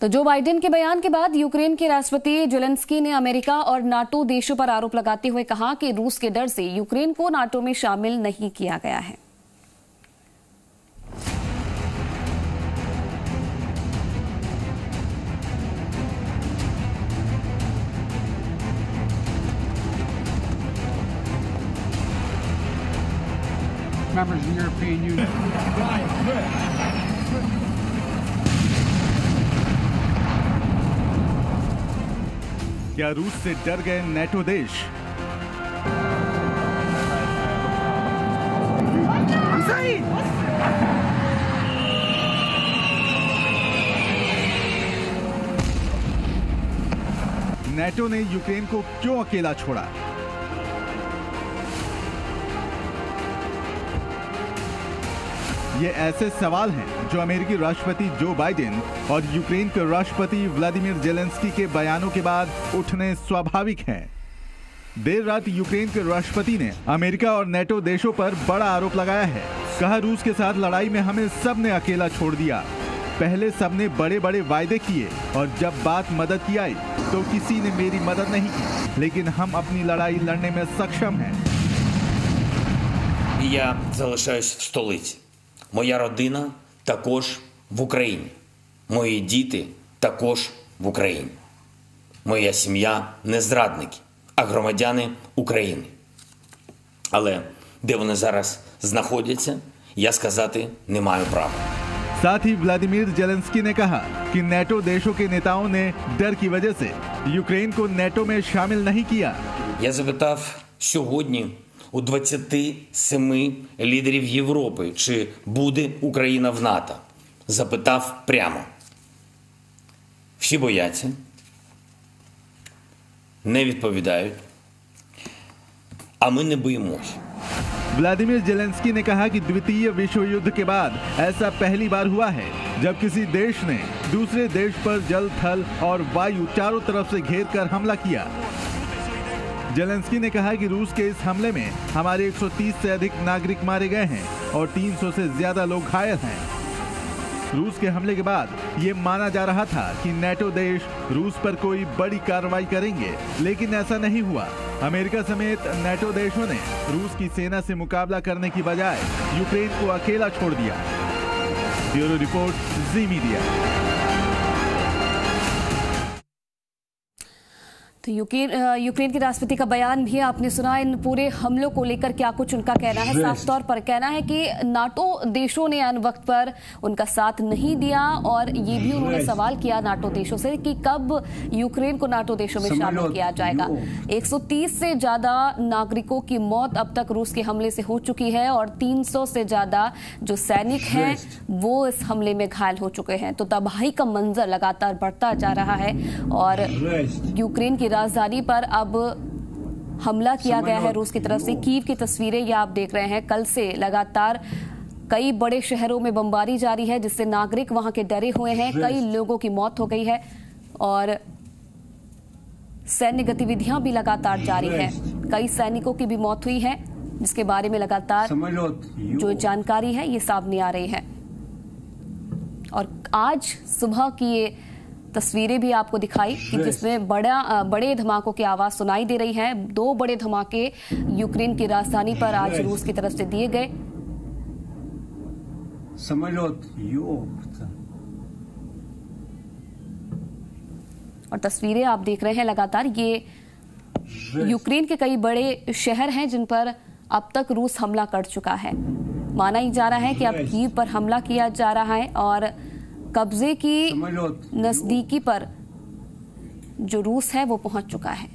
तो Joe Biden के बयान के बाद यूक्रेन के राष्ट्रपति जेलेंस्की ने अमेरिका और नाटो देशों पर आरोप लगाते हुए कहा कि रूस के डर से यूक्रेन को नाटो में शामिल नहीं किया गया है। Members of the European Union. क्या रूस से डर गए नेटो देश? नेटो ने यूक्रेन को क्यों अकेला छोड़ा? ये ऐसे सवाल हैं जो अमेरिकी राष्ट्रपति जो बाइडेन और यूक्रेन के राष्ट्रपति व्लादिमीर जेलेंस्की के बयानों के बाद उठने स्वाभाविक हैं। देर रात यूक्रेन के राष्ट्रपति ने अमेरिका और नेटो देशों पर बड़ा आरोप लगाया है। कहा, रूस के साथ लड़ाई में हमें सबने अकेला छोड़ दिया। पहले सबने बड़े बड़े वायदे किए और जब बात मदद की आई तो किसी ने मेरी मदद नहीं की, लेकिन हम अपनी लड़ाई लड़ने में सक्षम हैं। Я залишаюсь в столиці. Моя родина також в Україні. Мої діти також в Україні. Моя сім'я не зрадники, а громадяни України. Але де вони зараз знаходяться, я сказати не маю права. साथ ही व्लादिमीर जेलेंस्की ने कहा कि नेटो देशों के नेताओं ने डर की वजह से यूक्रेन को नेटो में शामिल नहीं किया। Я запитав сьогодні у 27 лідерів Європи, чи буде Україна в НАТО. Запитав прямо. Всі бояться, не відповідають, а ми не боїмось. व्लादिमीर जेलेंस्की ने कहा कि द्वितीय विश्व युद्ध के बाद ऐसा पहली बार हुआ है जब किसी देश ने दूसरे देश पर जल, थल और वायु चारों तरफ से घेर कर हमला किया। जेलेंस्की ने कहा कि रूस के इस हमले में हमारे 130 से अधिक नागरिक मारे गए हैं और 300 से ज्यादा लोग घायल हैं। रूस के हमले के बाद ये माना जा रहा था कि नेटो देश रूस पर कोई बड़ी कार्रवाई करेंगे, लेकिन ऐसा नहीं हुआ। अमेरिका समेत नेटो देशों ने रूस की सेना से मुकाबला करने की बजाय यूक्रेन को अकेला छोड़ दिया। ब्यूरो रिपोर्ट, जी मीडिया। तो यूक्रेन के राष्ट्रपति का बयान भी आपने सुना। इन पूरे हमलों को लेकर क्या कुछ उनका कहना है? साफ तौर पर कहना है कि नाटो देशों ने अन वक्त पर उनका साथ नहीं दिया और ये भी उन्होंने सवाल किया नाटो देशों से कि कब यूक्रेन को नाटो देशों में शामिल किया जाएगा। 130 से ज्यादा नागरिकों की मौत अब तक रूस के हमले से हो चुकी है और 300 से ज्यादा जो सैनिक हैं वो इस हमले में घायल हो चुके हैं। तो तबाही का मंजर लगातार बढ़ता जा रहा है और यूक्रेन की राजधानी पर अब हमला किया गया है रूस की तरफ से। कीव की तस्वीरें ये आप देख रहे हैं। कल से लगातार कई बड़े शहरों में बमबारी जारी है जिससे नागरिक वहां के डरे हुए हैं। कई लोगों की मौत हो गई है और सैन्य गतिविधियां भी लगातार जारी है। कई सैनिकों की भी मौत हुई है जिसके बारे में लगातार जो जानकारी है ये सामने आ रही है। और आज सुबह की ये तस्वीरें भी आपको दिखाई कि जिसमें बड़े धमाकों की आवाज सुनाई दे रही है। 2 बड़े धमाके यूक्रेन की राजधानी पर आज रूस की तरफ से दिए गए। और तस्वीरें आप देख रहे हैं लगातार। ये यूक्रेन के कई बड़े शहर हैं जिन पर अब तक रूस हमला कर चुका है। माना ही जा रहा है कि अब कीव पर हमला किया जा रहा है और कब्जे की नजदीकी पर जो रूस है वो पहुंच चुका है।